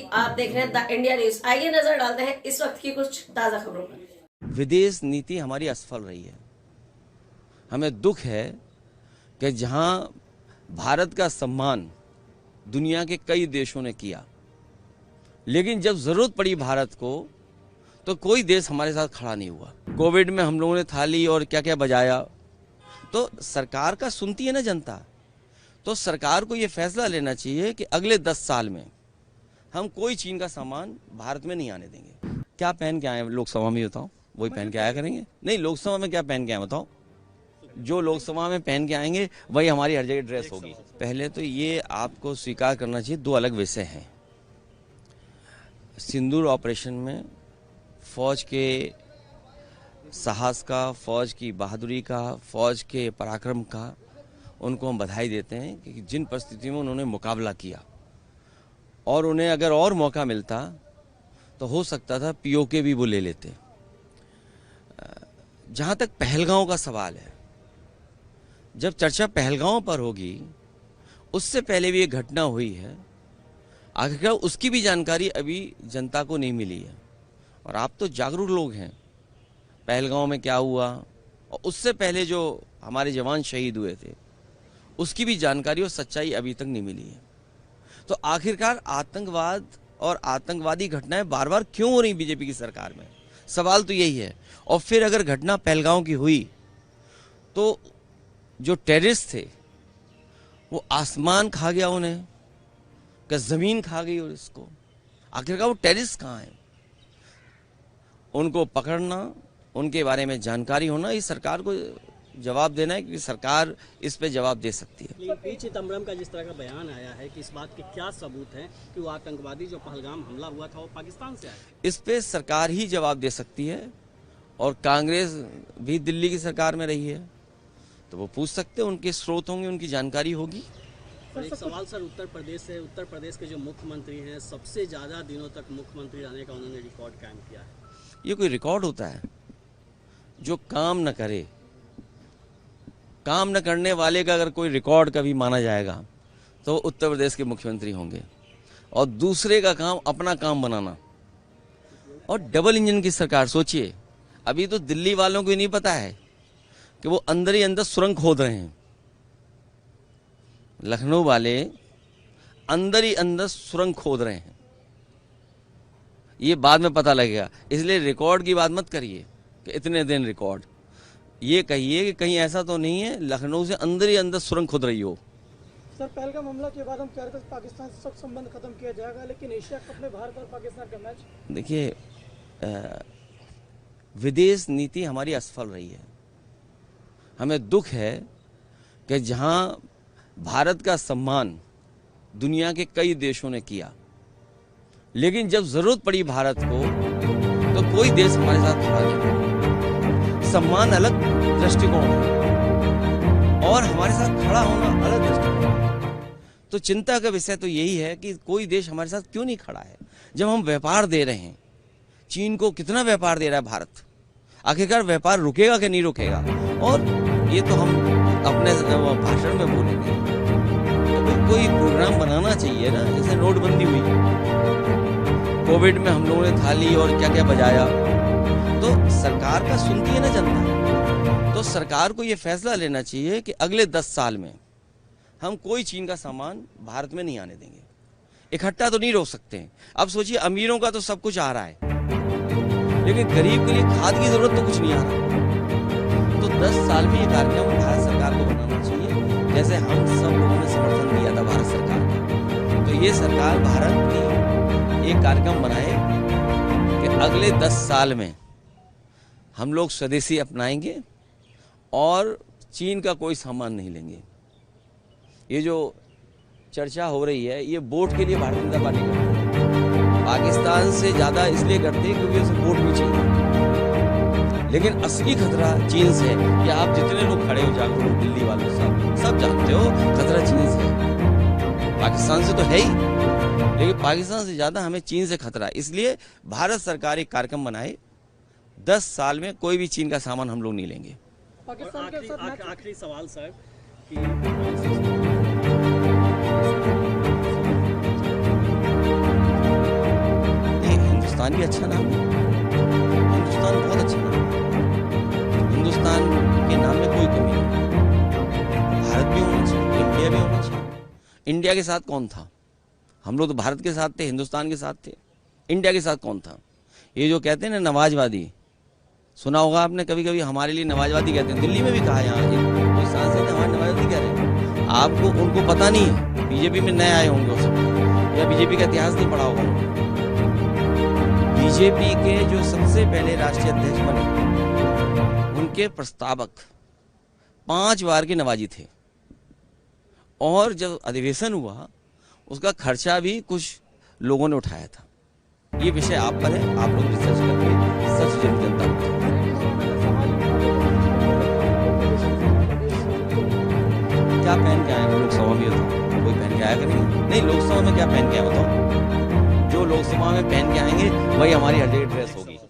आप देख रहे हैं द इंडिया न्यूज। आइए नजर डालते हैं इस वक्त की कुछ ताजा खबरों पर। विदेश नीति हमारी असफल रही है। हमें दुख है कि जहां भारत का सम्मान दुनिया के कई देशों ने किया, लेकिन जब जरूरत पड़ी भारत को तो कोई देश हमारे साथ खड़ा नहीं हुआ। कोविड में हम लोगों ने थाली और क्या क्या बजाया, तो सरकार का सुनती है ना जनता। तो सरकार को ये फैसला लेना चाहिए कि अगले 10 साल में हम कोई चीन का सामान भारत में नहीं आने देंगे। क्या पहन के आए लोकसभा में बताओ, वही पहन के आया करेंगे। नहीं, लोकसभा में क्या पहन के आए बताओ, जो लोकसभा में पहन के आएंगे वही हमारी हर जगह ड्रेस होगी। पहले तो ये आपको स्वीकार करना चाहिए, दो अलग विषय हैं। सिंदूर ऑपरेशन में फौज के साहस का, फौज की बहादुरी का, फौज के पराक्रम का उनको हम बधाई देते हैं कि जिन परिस्थितियों में उन्होंने मुकाबला किया, और उन्हें अगर और मौका मिलता तो हो सकता था पीओके भी वो ले लेते। जहाँ तक पहलगांव का सवाल है, जब चर्चा पहलगांव पर होगी, उससे पहले भी एक घटना हुई है, आखिरकार उसकी भी जानकारी अभी जनता को नहीं मिली है। और आप तो जागरूक लोग हैं, पहलगांव में क्या हुआ और उससे पहले जो हमारे जवान शहीद हुए थे उसकी भी जानकारी और सच्चाई अभी तक नहीं मिली है। तो आखिरकार आतंकवाद और आतंकवादी घटनाएं बार बार क्यों हो रही बीजेपी की सरकार में, सवाल तो यही है। और फिर अगर घटना पहलगांव की हुई तो जो टेररिस्ट थे वो आसमान खा गया उन्हें, क्या जमीन खा गई। और इसको आखिरकार वो टेररिस्ट कहाँ हैं, उनको पकड़ना, उनके बारे में जानकारी होना, ये सरकार को जवाब देना है, क्योंकि सरकार इस पे जवाब दे सकती है। पी चिदम्बरम का जिस तरह का बयान आया है कि इस बात के क्या सबूत हैं कि वो आतंकवादी जो पहलगाम हमला हुआ था वो पाकिस्तान से आया, इस पे सरकार ही जवाब दे सकती है। और कांग्रेस भी दिल्ली की सरकार में रही है तो वो पूछ सकते हैं, उनके स्रोत होंगे, उनकी जानकारी होगी। और एक सवाल सर, उत्तर प्रदेश से, उत्तर प्रदेश के जो मुख्यमंत्री हैं, सबसे ज़्यादा दिनों तक मुख्यमंत्री रहने का उन्होंने रिकॉर्ड कायम किया है। ये कोई रिकॉर्ड होता है? जो काम न करे, काम न करने वाले का अगर कोई रिकॉर्ड कभी माना जाएगा तो उत्तर प्रदेश के मुख्यमंत्री होंगे। और दूसरे का काम अपना काम बनाना, और डबल इंजन की सरकार। सोचिए, अभी तो दिल्ली वालों को नहीं पता है कि वो अंदर ही अंदर सुरंग खोद रहे हैं। लखनऊ वाले अंदर ही अंदर सुरंग खोद रहे हैं, ये बाद में पता लगेगा। इसलिए रिकॉर्ड की बात मत करिए कि इतने दिन रिकॉर्ड, ये कहिए कि कहीं ऐसा तो नहीं है लखनऊ से अंदर ही अंदर सुरंग खोद रही हो। सर, पहलगाम हमला के बाद हम कह रहे थे पाकिस्तान से सब संबंध खत्म किया जाएगा, लेकिन एशिया कप में भारत और पाकिस्तान का मैच। देखिए, विदेश नीति हमारी असफल रही है। हमें दुख है कि जहां भारत का सम्मान दुनिया के कई देशों ने किया, लेकिन जब जरूरत पड़ी भारत को तो कोई देश हमारे साथ खड़ा नहीं हुआ। सम्मान अलग दृष्टिकोण है और हमारे साथ खड़ा होना अलग दृष्टिकोण है। तो चिंता का विषय तो यही है कि कोई देश हमारे साथ क्यों नहीं खड़ा है। जब हम व्यापार दे रहे हैं, चीन को कितना व्यापार दे रहा है भारत, आखिरकार व्यापार रुकेगा कि नहीं रुकेगा। और ये तो हम अपने भाषण में बोलेंगे, तो कोई प्रोग्राम बनाना चाहिए ना। जैसे नोटबंदी हुई, कोविड में हम लोगों ने थाली और क्या क्या बजाया, तो सरकार का सुनती है ना जनता। तो सरकार को ये फैसला लेना चाहिए कि अगले 10 साल में हम कोई चीन का सामान भारत में नहीं आने देंगे। इकट्ठा तो नहीं रोक सकते। अब सोचिए, अमीरों का तो सब कुछ आ रहा है, लेकिन गरीब के लिए खाद की जरूरत तो कुछ नहीं आ रहा। तो 10 साल में ये कार्यक्रम भारत सरकार को बनाना चाहिए, जैसे हम सब लोगों ने समर्थन दिया था भारत सरकार का। तो ये सरकार भारत की एक कार्यक्रम बनाए कि अगले 10 साल में हम लोग स्वदेशी अपनाएंगे और चीन का कोई सामान नहीं लेंगे। ये जो चर्चा हो रही है, ये वोट के लिए भारतीय जनता पार्टी करती है। पाकिस्तान से ज्यादा इसलिए करती है क्योंकि उसे वोट भी चाहिए। लेकिन असली खतरा चीन से है। कि आप जितने लोग खड़े हो, जागरूक दिल्ली वालों, सब जानते हो खतरा चीन से है। पाकिस्तान से तो है ही, लेकिन पाकिस्तान से ज्यादा हमें चीन से खतरा है। इसलिए भारत सरकार एक कार्यक्रम बनाए, 10 साल में कोई भी चीन का सामान हम लोग नहीं लेंगे। आखिरी सवाल सर कि हिंदुस्तान भी अच्छा नाम है, हिंदुस्तान बहुत अच्छा नाम है, हिंदुस्तान के नाम में कोई कमी नहीं, भारत भी होना चाहिए, इंडिया भी होना चाहिए। इंडिया के साथ कौन था? हम लोग तो भारत के साथ थे, हिंदुस्तान के साथ थे, इंडिया के साथ कौन था? ये जो कहते हैं ना नवाजवादी, सुना होगा आपने कभी कभी, हमारे लिए नवाजवादी कहते हैं, दिल्ली में भी कहा, यहाँ कोई सांसद है हमारे नवाजवादी कह रहे हैं। आपको उनको पता नहीं है, बीजेपी में नए आए होंगे हो सकते, या बीजेपी का इतिहास नहीं पढ़ा होगा उन्होंने। बीजेपी के जो सबसे पहले राष्ट्रीय अध्यक्ष बने, उनके प्रस्तावक 5 बार के नवाजी थे, और जब अधिवेशन हुआ उसका खर्चा भी कुछ लोगों ने उठाया था। ये विषय आप पर है, आप लोग रिसर्च करके सच जनता को। क्या पहन के आए हैं लोकसभा में? बताओ, कोई पहन के आया करेंगे? नहीं, लोकसभा में क्या पहन के आए बताओ? जो लोकसभा में पहन के आएंगे वही हमारी हल्दी ड्रेस होगी।